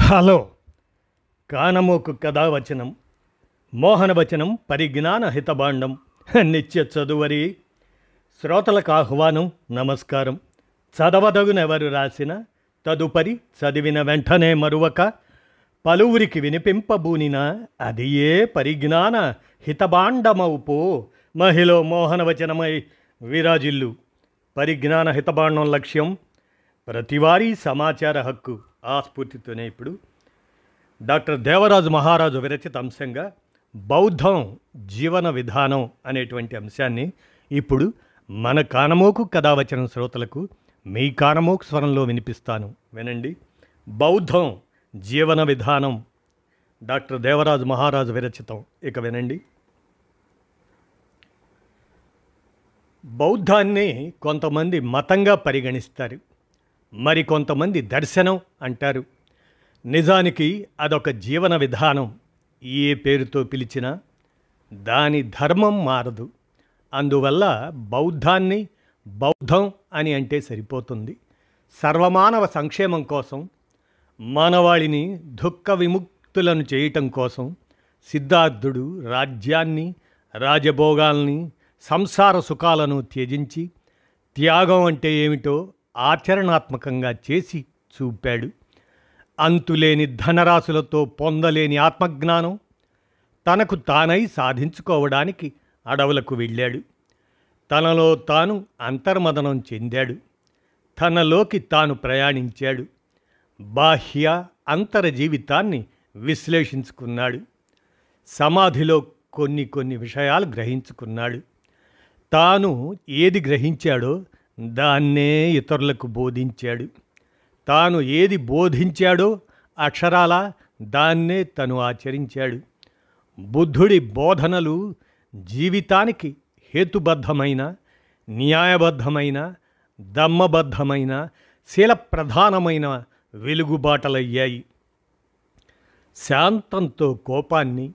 Hello. కానమోకు కథావచనం మోహనవచనం పరిజ్ఞాన హితభాండం నిత్య చదువరి శ్రోతలకు ఆహ్వానం. నమస్కారం. చదవదగునెవరు రాసిన తదుపరి చదివిన వెంటనే మరువక పలువురికి వినిపింపబూనిన అది ఏ పరిజ్ఞాన హితభాండమవుపో మహిళ మోహనవచనమై విరాజిల్లు. పరిజ్ఞాన హితభాండం లక్ష్యం ప్రతివారీ సమాచార హక్కు. ఆ స్ఫూర్తితోనే ఇప్పుడు డాక్టర్ దేవరాజు మహారాజు విరచిత అంశంగా బౌద్ధం జీవన విధానం అనేటువంటి అంశాన్ని ఇప్పుడు మన కానమోకు కథావచనం శ్రోతలకు మీ కానమోకు స్వరంలో వినిపిస్తాను, వినండి. బౌద్ధం జీవన విధానం, డాక్టర్ దేవరాజు మహారాజు విరచితం. ఇక వినండి. బౌద్ధాన్ని కొంతమంది మతంగా పరిగణిస్తారు, మరి కొంతమంది దర్శనం అంటారు. నిజానికి అదొక జీవన విధానం. ఏ పేరుతో పిలిచినా దాని ధర్మం మారదు. అందువల్ల బౌద్ధాన్ని బౌద్ధం అని అంటే సరిపోతుంది. సర్వమానవ సంక్షేమం కోసం, మానవాళిని దుఃఖ విముక్తులను చేయటం కోసం సిద్ధార్థుడు రాజ్యాన్ని, రాజభోగాల్ని, సంసార సుఖాలను త్యజించి త్యాగం అంటే ఏమిటో ఆచరణాత్మకంగా చేసి చూపాడు. అంతులేని ధనరాశులతో పొందలేని ఆత్మజ్ఞానం తనకు తానై సాధించుకోవడానికి అడవులకు వెళ్ళాడు. తనలో తాను అంతర్మదనం చెందాడు. తనలోకి తాను ప్రయాణించాడు. బాహ్య అంతర జీవితాన్ని విశ్లేషించుకున్నాడు. సమాధిలో కొన్ని విషయాలు గ్రహించుకున్నాడు. తాను ఏది గ్రహించాడో దాన్నే ఇతరులకు బోధించాడు. తాను ఏది బోధించాడో అక్షరాలా దాన్నే తను ఆచరించాడు. బుద్ధుడి బోధనలు జీవితానికి హేతుబద్ధమైన, న్యాయబద్ధమైన, దమ్మబద్ధమైన, శీలప్రధానమైన వెలుగుబాటలయ్యాయి. శాంతంతో కోపాన్ని,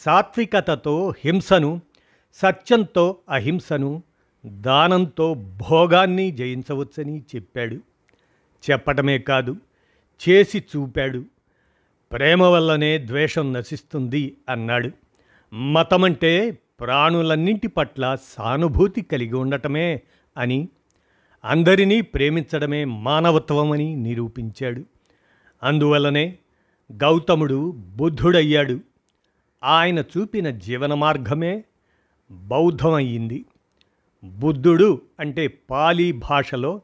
సాత్వికతతో హింసను, సత్యంతో అహింసను, దానంతో భోగాన్ని జయించవచ్చని చెప్పాడు. చెప్పటమే కాదు, చేసి చూపాడు. ప్రేమ వల్లనే ద్వేషం నశిస్తుంది అన్నాడు. మతమంటే ప్రాణులన్నింటి పట్ల సానుభూతి కలిగి ఉండటమే అని, అందరినీ ప్రేమించడమే మానవత్వమని నిరూపించాడు. అందువల్లనే గౌతముడు బుద్ధుడయ్యాడు. ఆయన చూపిన జీవన మార్గమే బౌద్ధం అయ్యింది. బుద్ధుడు అంటే పాలీ భాషలో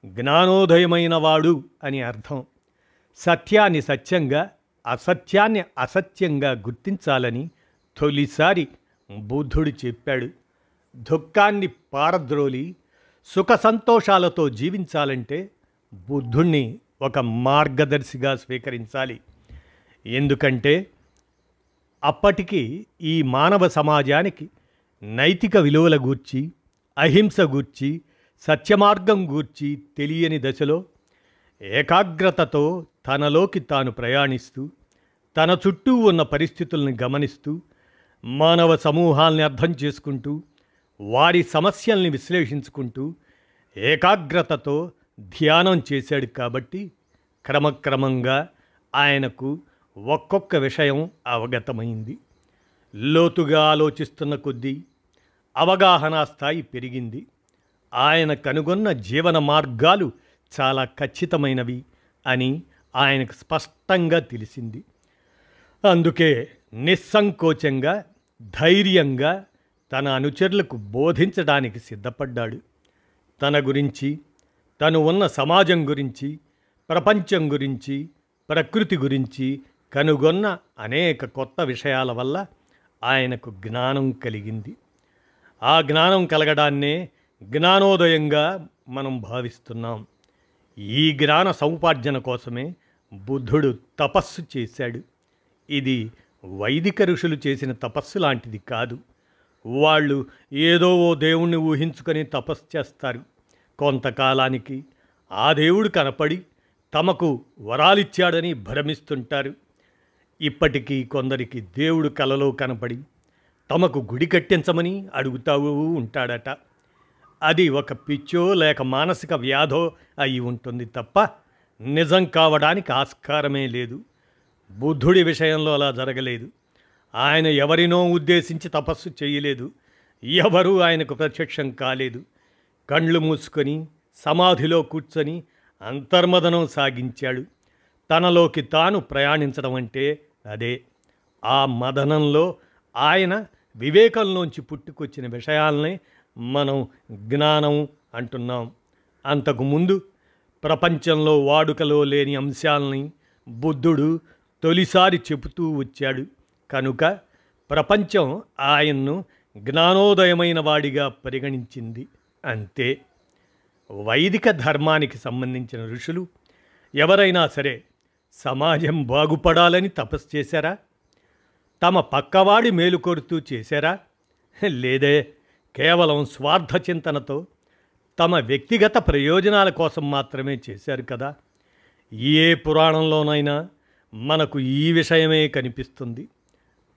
జ్ఞానోదయమైన వాడు అని అర్థం. సత్యాన్ని సత్యంగా, అసత్యాన్ని అసత్యంగా గుర్తించాలని తొలిసారి బుద్ధుడు చెప్పాడు. దుఃఖాన్ని పారద్రోలి సుఖ సంతోషాలతో జీవించాలంటే బుద్ధుణ్ణి ఒక మార్గదర్శిగా స్వీకరించాలి. ఎందుకంటే అప్పటికి ఈ మానవ సమాజానికి నైతిక విలువల గూర్చి, అహింస గూర్చి, సత్యమార్గం గూర్చి తెలియని దశలో ఏకాగ్రతతో తనలోకి తాను ప్రయాణిస్తూ, తన చుట్టూ ఉన్న పరిస్థితులను గమనిస్తూ, మానవ సమూహాల్ని అర్థం చేసుకుంటూ, వారి సమస్యల్ని విశ్లేషించుకుంటూ ఏకాగ్రతతో ధ్యానం చేశాడు. కాబట్టి క్రమక్రమంగా ఆయనకు ఒక్కొక్క విషయం అవగతమైంది. లోతుగా ఆలోచిస్తున్న కొద్దీ అవగాహన స్థాయి పెరిగింది. ఆయన కనుగొన్న జీవన మార్గాలు చాలా ఖచ్చితమైనవి అని ఆయనకు స్పష్టంగా తెలిసింది. అందుకే నిస్సంకోచంగా, ధైర్యంగా తన అనుచరులకు బోధించడానికి సిద్ధపడ్డాడు. తన గురించి, తను ఉన్న సమాజం గురించి, ప్రపంచం గురించి, ప్రకృతి గురించి కనుగొన్న అనేక కొత్త విషయాల వల్ల ఆయనకు జ్ఞానం కలిగింది. ఆ జ్ఞానం కలగడాన్నే జ్ఞానోదయంగా మనం భావిస్తున్నాం. ఈ జ్ఞాన సముపార్జన కోసమే బుద్ధుడు తపస్సు చేశాడు. ఇది వైదిక ఋషులు చేసిన తపస్సు లాంటిది కాదు. వాళ్ళు ఏదో ఓ దేవుణ్ణి ఊహించుకొని తపస్సు చేస్తారు. కొంతకాలానికి ఆ దేవుడు కనపడి తమకు వరాలిచ్చాడని భ్రమిస్తుంటారు. ఇప్పటికీ కొందరికి దేవుడు కలలో కనపడి తమకు గుడి కట్టించమని అడుగుతూ ఉంటాడట. అది ఒక పిచ్చో లేక మానసిక వ్యాధో అయి ఉంటుంది తప్ప నిజం కావడానికి ఆస్కారమే లేదు. బుద్ధుడి విషయంలో అలా జరగలేదు. ఆయన ఎవరినో ఉద్దేశించి తపస్సు చేయలేదు. ఎవరూ ఆయనకు ప్రత్యక్షం కాలేదు. కండ్లు మూసుకొని సమాధిలో కూర్చొని అంతర్మదనం సాగించాడు. తనలోకి తాను ప్రయాణించడం అంటే అదే. ఆ మదనంలో ఆయన వివేకంలోంచి పుట్టుకొచ్చిన విషయాలనే మనం జ్ఞానం అంటున్నాం. అంతకుముందు ప్రపంచంలో వాడుకలో లేని అంశాలని బుద్ధుడు తొలిసారి చెబుతూ వచ్చాడు. కనుక ప్రపంచం ఆయన్ను జ్ఞానోదయమైన వాడిగా పరిగణించింది. అంతే. వైదిక ధర్మానికి సంబంధించిన ఋషులు ఎవరైనా సరే సమాజం బాగుపడాలని తపస్సు చేశారా? తమ పక్కవాడి మేలు కోరుతూ చేశారా? లేదే. కేవలం స్వార్థ చింతనతో తమ వ్యక్తిగత ప్రయోజనాల కోసం మాత్రమే చేశారు కదా. ఏ పురాణంలోనైనా మనకు ఈ విషయమే కనిపిస్తుంది.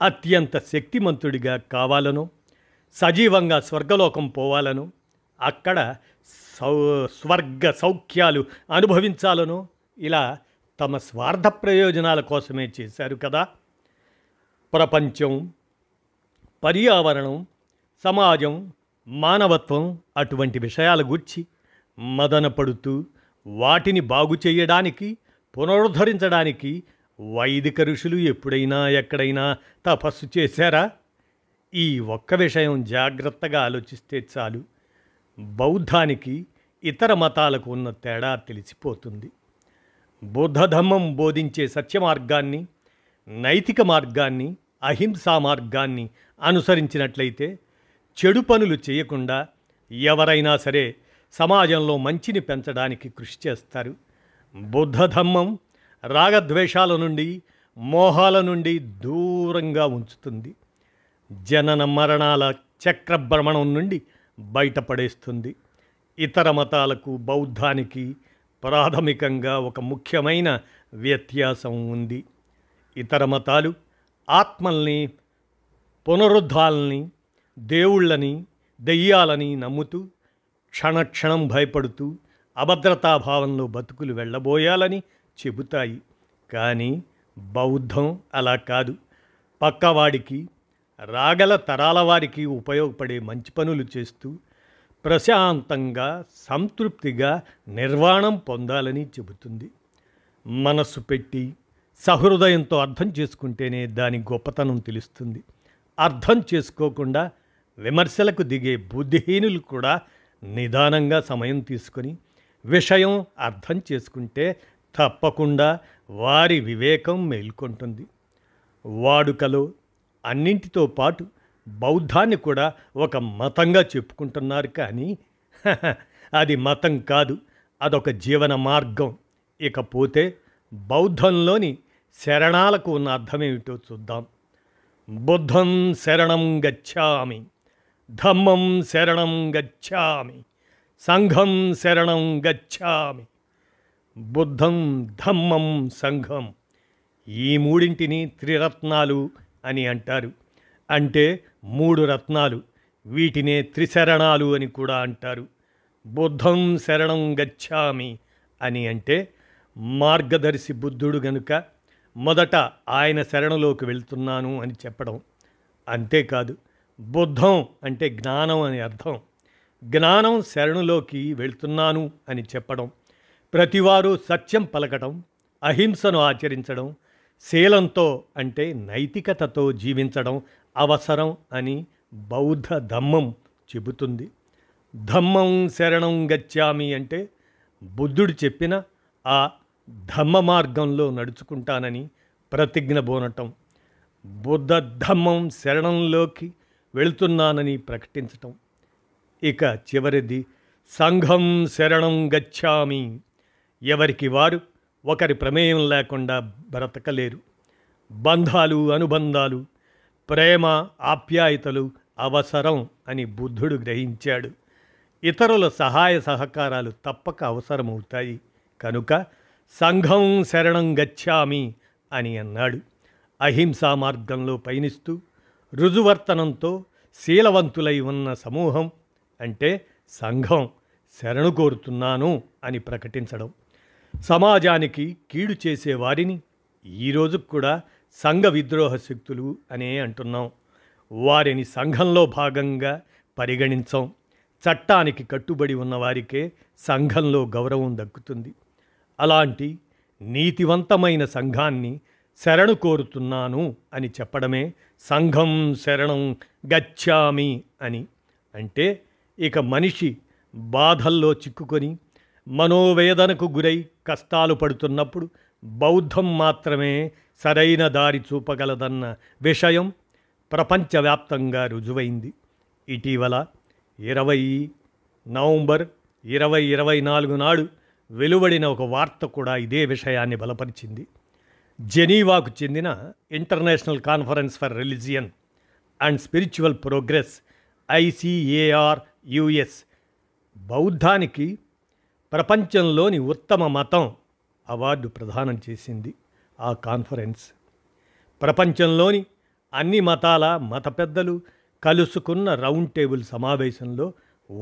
అత్యంత శక్తిమంతుడిగా కావాలనో, సజీవంగా స్వర్గలోకం పోవాలనో, అక్కడ స్వర్గ సౌఖ్యాలు అనుభవించాలనో ఇలా తమ స్వార్థ ప్రయోజనాల కోసమే చేశారు కదా. ప్రపంచం, పర్యావరణం, సమాజం, మానవత్వం అటువంటి విషయాల గురించి మదనపడుతూ వాటిని బాగు చేయడానికి, పునరుద్ధరించడానికి వైదిక ఋషులు ఎప్పుడైనా ఎక్కడైనా తపస్సు చేశారా? ఈ ఒక్క విషయం జాగ్రత్తగా ఆలోచిస్తే చాలు. బౌద్ధానికి ఇతర మతాలకు ఉన్న తేడా తెలిసిపోతుంది. బుద్ధధమ్మం బోధించే సత్య మార్గాన్ని, నైతిక మార్గాన్ని, అహింసా మార్గాన్ని అనుసరించినట్లయితే చెడు పనులు చేయకుండా ఎవరైనా సరే సమాజంలో మంచిని పెంచడానికి కృషి చేస్తారు. బుద్ధధమ్మం రాగద్వేషాల నుండి, మోహాల నుండి దూరంగా ఉంచుతుంది. జనన మరణాల చక్రభ్రమణం నుండి బయటపడేస్తుంది. ఇతర మతాలకు బౌద్ధానికి ప్రాథమికంగా ఒక ముఖ్యమైన వ్యత్యాసం ఉంది. ఇతర మతాలు ఆత్మల్ని, పునరుద్ధాలని, దేవుళ్ళని, దెయ్యాలని నమ్ముతూ క్షణక్షణం భయపడుతూ అభద్రతాభావంలో బతుకులు వెళ్ళబోయాలని చెబుతాయి. కానీ బౌద్ధం అలా కాదు. పక్కవాడికి, రాగల తరాల వారికి ఉపయోగపడే మంచి పనులు చేస్తూ ప్రశాంతంగా, సంతృప్తిగా నిర్వాణం పొందాలని చెబుతుంది. మనస్సు పెట్టి సహృదయంతో అర్థం చేసుకుంటేనే దాని గొప్పతనం తెలుస్తుంది. అర్థం చేసుకోకుండా విమర్శలకు దిగే బుద్ధిహీనులు కూడా నిదానంగా సమయం తీసుకొని విషయం అర్థం చేసుకుంటే తప్పకుండా వారి వివేకం మేల్కొంటుంది. వాడుకలో అన్నింటితో పాటు బౌద్ధాన్ని కూడా ఒక మతంగా చెప్పుకుంటున్నారు. కానీ అది మతం కాదు, అదొక జీవన మార్గం. ఇకపోతే బౌద్ధంలోని శరణాలకు ఉన్న అర్థమేమిటో చూద్దాం. బుద్ధం శరణం గచ్ఛామి, ధమ్మం శరణం గచ్ఛామి, సంఘం శరణం గచ్ఛామి. బుద్ధం, ధమ్మం, సంఘం ఈ మూడింటిని త్రిరత్నాలు అని అంటారు. అంటే 3 రత్నాలు. వీటినే త్రిశరణాలు అని కూడా అంటారు. బుద్ధం శరణం గచ్ఛామి అని అంటే మార్గదర్శి బుద్ధుడు గనుక మొదట ఆయన శరణులోకి వెళ్తున్నాను అని చెప్పడం. అంతేకాదు, బుద్ధం అంటే జ్ఞానం అని అర్థం. జ్ఞానం శరణులోకి వెళ్తున్నాను అని చెప్పడం. ప్రతివారు సత్యం పలకడం, అహింసను ఆచరించడం, శీలంతో అంటే నైతికతతో జీవించడం అవసరం అని బౌద్ధ ధమ్మం చెబుతుంది. ధమ్మం శరణం గచ్ఛామి అంటే బుద్ధుడు చెప్పిన ఆ ధమ్మ మార్గంలో నడుచుకుంటానని ప్రతిజ్ఞ బోనటం. బుద్ధ ధమ్మం శరణంలోకి వెళుతున్నానని ప్రకటించటం. ఇక చివరిది సంఘం శరణం గచ్ఛామి. ఎవరికి వారు ఒకరి ప్రమేయం లేకుండా బ్రతకలేరు. బంధాలు, అనుబంధాలు, ప్రేమ, ఆప్యాయతలు అవసరం అని బుద్ధుడు గ్రహించాడు. ఇతరుల సహాయ సహకారాలు తప్పక అవసరమవుతాయి. కనుక సంఘం శరణం గచ్ఛామి అని అన్నాడు. అహింసా మార్గంలో పయనిస్తూ రుజువర్తనంతో శీలవంతులై ఉన్న సమూహం అంటే సంఘం శరణు కోరుతున్నాను అని ప్రకటించడం. సమాజానికి కీడు చేసే వారిని ఈరోజు కూడా సంఘ విద్రోహ శక్తులు అనే అంటున్నాం. వారిని సంఘంలో భాగంగా పరిగణించం. చట్టానికి కట్టుబడి ఉన్నవారికే సంఘంలో గౌరవం దక్కుతుంది. అలాంటి నీతివంతమైన సంఘాన్ని శరణు కోరుతున్నాను అని చెప్పడమే సంఘం శరణం గచ్ఛామి అని. అంటే ఇక మనిషి బాధల్లో చిక్కుకొని మనోవేదనకు గురై కష్టాలు పడుతున్నప్పుడు బౌద్ధం మాత్రమే సరైన దారి చూపగలదన్న విషయం ప్రపంచవ్యాప్తంగా రుజువైంది. ఇటీవల 20 నవంబర్ 2024 నాడు వెలువడిన ఒక వార్త కూడా ఇదే విషయాన్ని బలపరిచింది. జెనీవాకు చెందిన international conference for religion and spiritual progress ICAR-US బౌద్ధానికి ప్రపంచంలోని ఉత్తమ మతం అవార్డు ప్రదానం చేసింది. ఆ కాన్ఫరెన్స్ ప్రపంచంలోని అన్ని మతాల మత పెద్దలు కలుసుకున్న రౌండ్ టేబుల్ సమావేశంలో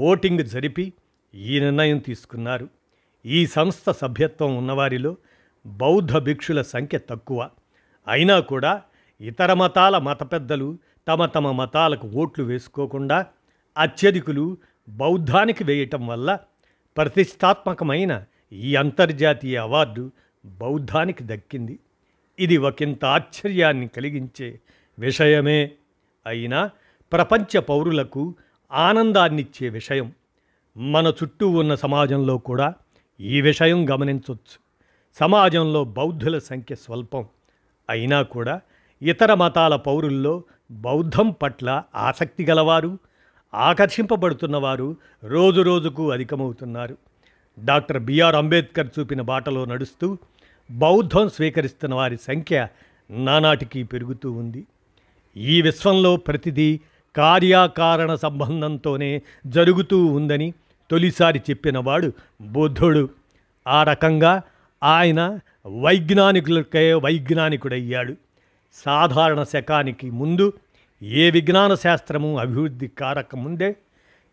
ఓటింగ్ జరిపి ఈ నిర్ణయం తీసుకున్నారు. ఈ సంస్థ సభ్యత్వం ఉన్నవారిలో బౌద్ధ భిక్షుల సంఖ్య తక్కువ. అయినా కూడా ఇతర మతాల మత పెద్దలు తమ తమ మతాలకు ఓట్లు వేసుకోకుండా అత్యధికులు బౌద్ధానికి వేయటం వల్ల ప్రతిష్టాత్మకమైన ఈ అంతర్జాతీయ అవార్డు బౌద్ధానికి దక్కింది. ఇది ఒకంత ఆశ్చర్యాన్ని కలిగించే విషయమే అయినా ప్రపంచ పౌరులకు ఆనందాన్నిచ్చే విషయం. మన చుట్టూ ఉన్న సమాజంలో కూడా ఈ విషయం గమనించవచ్చు. సమాజంలో బౌద్ధుల సంఖ్య స్వల్పం. అయినా కూడా ఇతర మతాల పౌరుల్లో బౌద్ధం పట్ల ఆసక్తి గలవారు, ఆకర్షింపబడుతున్నవారు రోజురోజుకు అధికమవుతున్నారు. డాక్టర్ బిఆర్ అంబేద్కర్ చూపిన బాటలో నడుస్తూ బౌద్ధం స్వీకరిస్తున్న వారి సంఖ్య నానాటికి పెరుగుతూ ఉంది. ఈ విశ్వంలో ప్రతిదీ కార్యకారణ సంబంధంతోనే జరుగుతూ ఉందని తొలిసారి చెప్పినవాడు బుద్ధుడు. ఆ రకంగా ఆయన వైజ్ఞానికులకే వైజ్ఞానికుడయ్యాడు. సాధారణ శకానికి ముందు ఏ విజ్ఞాన శాస్త్రము అభివృద్ధి కారకముందే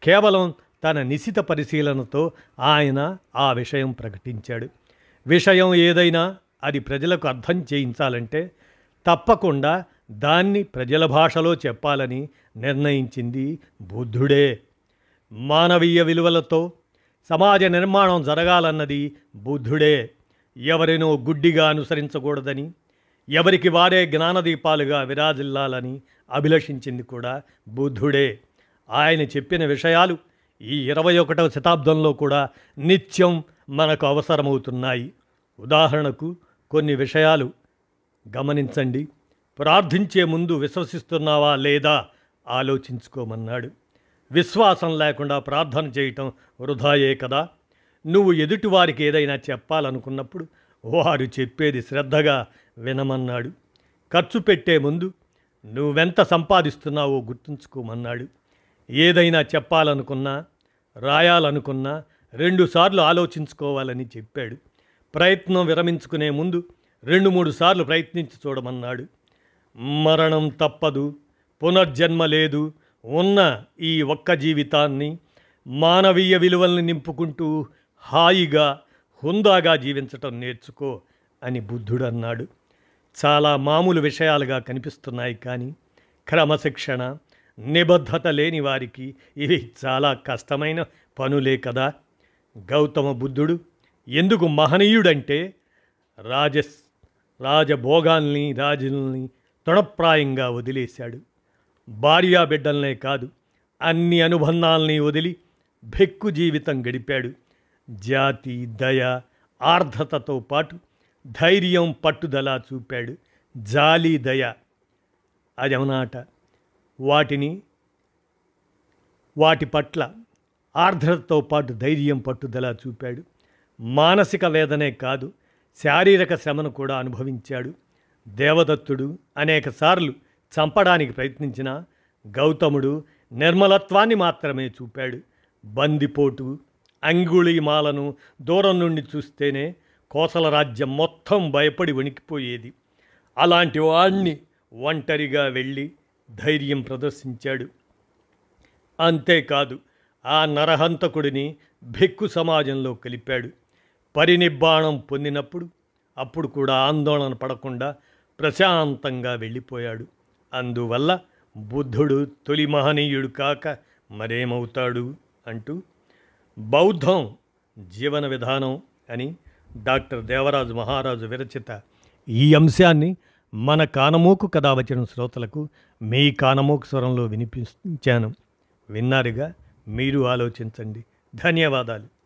కేవలం తన నిశిత పరిశీలనతో ఆయన ఆ విషయం ప్రకటించాడు. విషయం ఏదైనా అది ప్రజలకు అర్థం చేయించాలంటే తప్పకుండా దాన్ని ప్రజల భాషలో చెప్పాలని నిర్ణయించింది బుద్ధుడే. మానవీయ విలువలతో సమాజ నిర్మాణం జరగాలన్నది బుద్ధుడే. ఎవరినో గుడ్డిగా అనుసరించకూడదని, ఎవరికి వారే జ్ఞానదీపాలుగా విరాజిల్లాలని అభిలషించింది కూడా బుద్ధుడే. ఆయన చెప్పిన విషయాలు ఈ 21వ శతాబ్దంలో కూడా నిత్యం మనకు అవసరమవుతున్నాయి. ఉదాహరణకు కొన్ని విషయాలు గమనించండి. ప్రార్థించే ముందు విశ్వసిస్తున్నావా లేదా ఆలోచించుకోమన్నాడు. విశ్వాసం లేకుండా ప్రార్థన చేయటం వృధాయే కదా. నువ్వు ఎదుటివారికి ఏదైనా చెప్పాలనుకున్నప్పుడు వారు చెప్పేది శ్రద్ధగా వినమన్నాడు. ఖర్చు పెట్టే ముందు నువ్వెంత సంపాదిస్తున్నావో గుర్తుంచుకోమన్నాడు. ఏదైనా చెప్పాలనుకున్నా రాయాలనుకున్నా 2 సార్లు ఆలోచించుకోవాలని చెప్పాడు. ప్రయత్నం విరమించుకునే ముందు 2-3 సార్లు ప్రయత్నించి చూడమన్నాడు. మరణం తప్పదు, పునర్జన్మ లేదు, ఉన్న ఈ ఒక్క జీవితాన్ని మానవీయ విలువల్ని నింపుకుంటూ హాయిగా హుందాగా జీవించటం నేర్చుకో అని బుద్ధుడు అన్నాడు. చాలా మామూలు విషయాలుగా కనిపిస్తున్నాయి, కానీ క్రమశిక్షణ నిబద్ధత లేని వారికి ఇవి చాలా కష్టమైన పనులే కదా. గౌతమ బుద్ధుడు ఎందుకు మహనీయుడంటే రాజభోగాల్ని రాజుల్ని తృణప్రాయంగా వదిలేశాడు. భార్యాబిడ్డలనే కాదు, అన్ని అనుబంధాల్ని వదిలి భెక్కు జీవితం గడిపాడు. జాతి, దయ, ఆర్ద్రతతో పాటు ధైర్యం, పట్టుదల చూపాడు. జాలి, దయ అదనమాట. వాటి పట్ల ఆర్ద్రతతో పాటు ధైర్యం, పట్టుదల చూపాడు. మానసిక వేదనే కాదు, శారీరక శ్రమను కూడా అనుభవించాడు. దేవదత్తుడు అనేకసార్లు చంపడానికి ప్రయత్నించిన గౌతముడు నిర్మలత్వాన్ని మాత్రమే చూపాడు. బందిపోటు అంగుళీమాలను దూరం నుండి చూస్తేనే కోసల రాజ్యం మొత్తం భయపడి వణికిపోయేది. అలాంటి వాణ్ణి ఒంటరిగా వెళ్ళి ధైర్యం ప్రదర్శించాడు. అంతేకాదు, ఆ నరహంతకుడిని భెక్కు సమాజంలో కలిపాడు. పరినిబ్బాణం పొందినప్పుడు అప్పుడు కూడా ఆందోళన పడకుండా ప్రశాంతంగా వెళ్ళిపోయాడు. అందువల్ల బుద్ధుడు తొలి మహనీయుడు కాక మరేమవుతాడు అంటూ బౌద్ధం జీవన విధానం అని డాక్టర్ దేవరాజు మహారాజు విరచిత ఈ అంశాన్ని మన కానమోకు కథ వచ్చిన శ్రోతలకు మీ కానమోకు స్వరంలో వినిపించాను. విన్నారుగా, మీరు ఆలోచించండి. ధన్యవాదాలు.